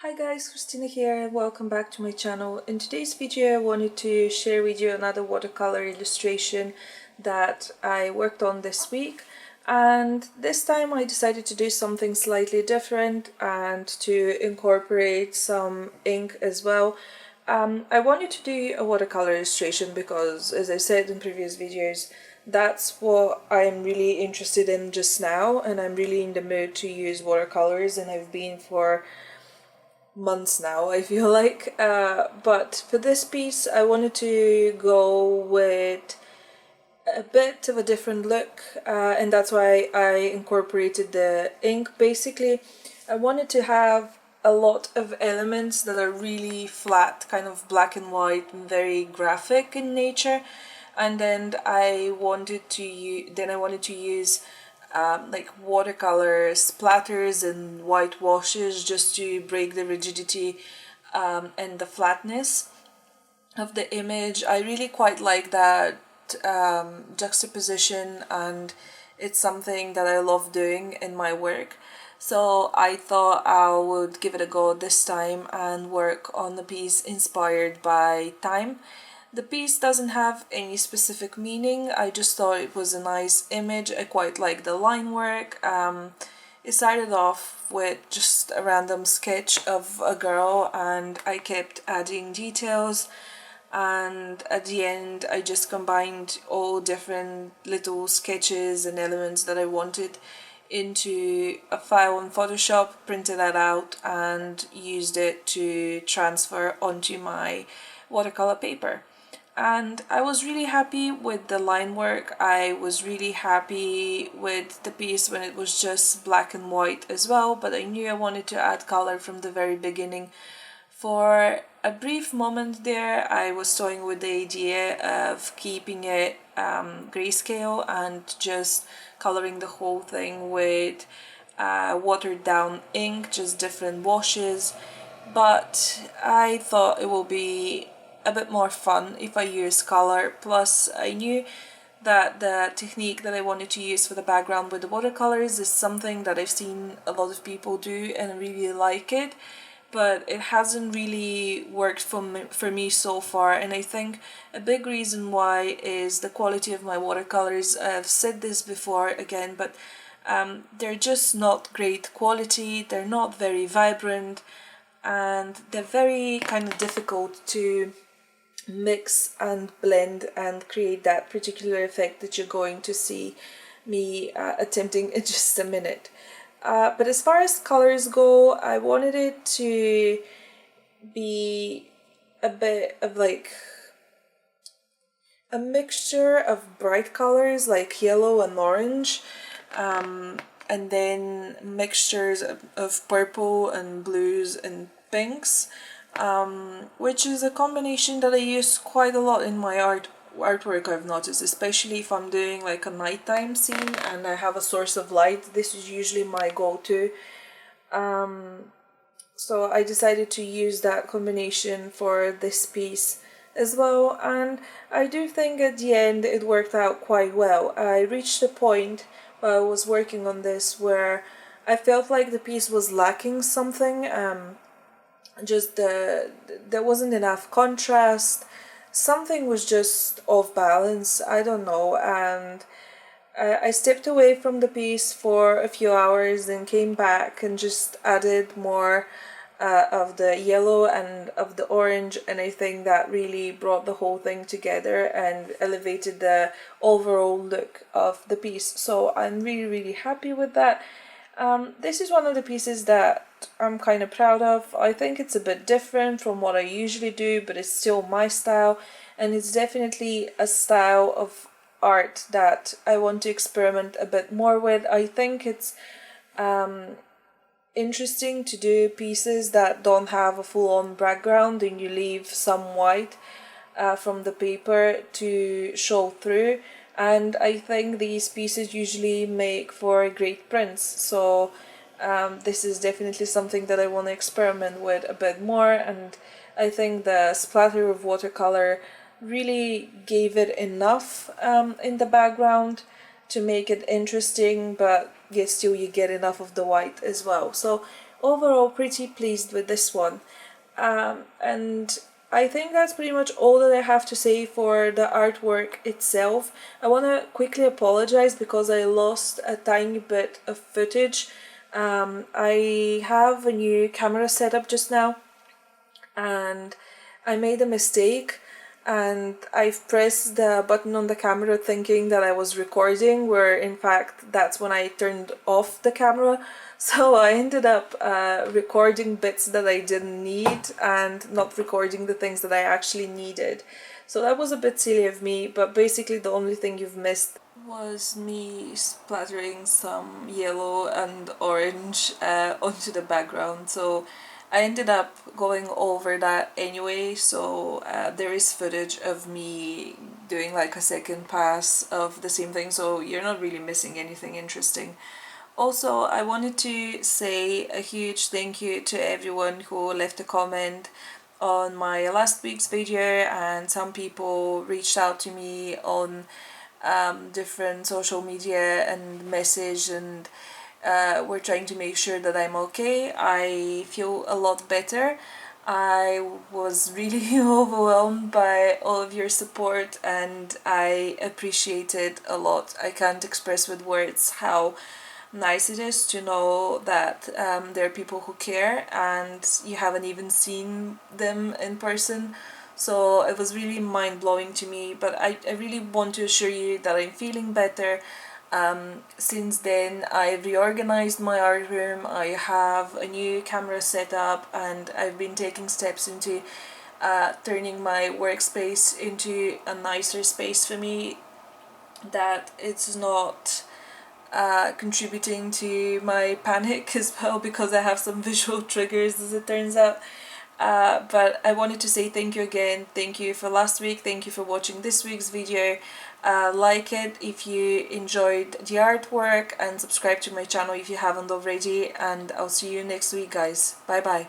Hi guys, Christina here and welcome back to my channel. In today's video I wanted to share with you another watercolor illustration that I worked on this week, and this time I decided to do something slightly different and to incorporate some ink as well. I wanted to do a watercolor illustration because, as I said in previous videos, that's what I'm really interested in just now, and I'm really in the mood to use watercolors, and I've been for months now, I feel like. But for this piece I wanted to go with a bit of a different look, and that's why I incorporated the ink. Basically I wanted to have a lot of elements that are really flat, kind of black and white and very graphic in nature, and then I wanted to use like watercolor splatters and white washes just to break the rigidity and the flatness of the image. I really quite like that juxtaposition, and it's something that I love doing in my work. So I thought I would give it a go this time and work on the piece inspired by time. The piece doesn't have any specific meaning, I just thought it was a nice image. I quite like the line work. It started off with just a random sketch of a girl and I kept adding details, and at the end I just combined all different little sketches and elements that I wanted into a file in Photoshop, printed that out and used it to transfer onto my watercolor paper. And I was really happy with the line work. I was really happy with the piece when it was just black and white as well, but I knew I wanted to add color from the very beginning. For a brief moment there I was toying with the idea of keeping it grayscale and just coloring the whole thing with watered down ink, just different washes, but I thought it will be a bit more fun if I use color. Plus I knew that the technique that I wanted to use for the background with the watercolors is something that I've seen a lot of people do and I really like it, but it hasn't really worked for me so far. And I think a big reason why is the quality of my watercolors. I've said this before again, but they're just not great quality, they're not very vibrant, and they're very kind of difficult to mix and blend and create that particular effect that you're going to see me attempting in just a minute. But as far as colors go, I wanted it to be a bit of like a mixture of bright colors like yellow and orange, and then mixtures of purple and blues and pinks, which is a combination that I use quite a lot in my artwork, I've noticed, especially if I'm doing like a nighttime scene and I have a source of light. This is usually my go-to. So I decided to use that combination for this piece as well, and I do think at the end it worked out quite well. I reached a point while I was working on this where I felt like the piece was lacking something. Just there wasn't enough contrast, something was just off balance, I don't know, and I stepped away from the piece for a few hours, then came back and just added more of the yellow and of the orange, and I think that really brought the whole thing together and elevated the overall look of the piece. So I'm really happy with that. This is one of the pieces that I'm kind of proud of. I think it's a bit different from what I usually do, but it's still my style, and it's definitely a style of art that I want to experiment a bit more with. I think it's interesting to do pieces that don't have a full-on background and you leave some white from the paper to show through, and I think these pieces usually make for great prints. So this is definitely something that I want to experiment with a bit more, and I think the splatter of watercolor really gave it enough in the background to make it interesting, but yet still you get enough of the white as well. So overall pretty pleased with this one. And I think that's pretty much all that I have to say for the artwork itself. I want to quickly apologize because I lost a tiny bit of footage. I have a new camera setup just now, and I made a mistake, and I've pressed the button on the camera thinking that I was recording, where in fact that's when I turned off the camera. So I ended up recording bits that I didn't need and not recording the things that I actually needed. So that was a bit silly of me, but basically the only thing you've missed was me splattering some yellow and orange onto the background. So I ended up going over that anyway, so there is footage of me doing like a second pass of the same thing, so you're not really missing anything interesting. Also, I wanted to say a huge thank you to everyone who left a comment on my last week's video, and some people reached out to me on different social media and message, and we're trying to make sure that I'm okay. I feel a lot better. I was really overwhelmed by all of your support, and I appreciate it a lot. I can't express with words how nice it is to know that there are people who care and you haven't even seen them in person. So it was really mind-blowing to me, but I really want to assure you that I'm feeling better. Since then, I reorganized my art room, I have a new camera set up, and I've been taking steps into turning my workspace into a nicer space for me, that it's not contributing to my panic as well, because I have some visual triggers as it turns out. But I wanted to say thank you again. Thank you for last week. Thank you for watching this week's video. Like it if you enjoyed the artwork, and subscribe to my channel if you haven't already. And I'll see you next week, guys. Bye bye.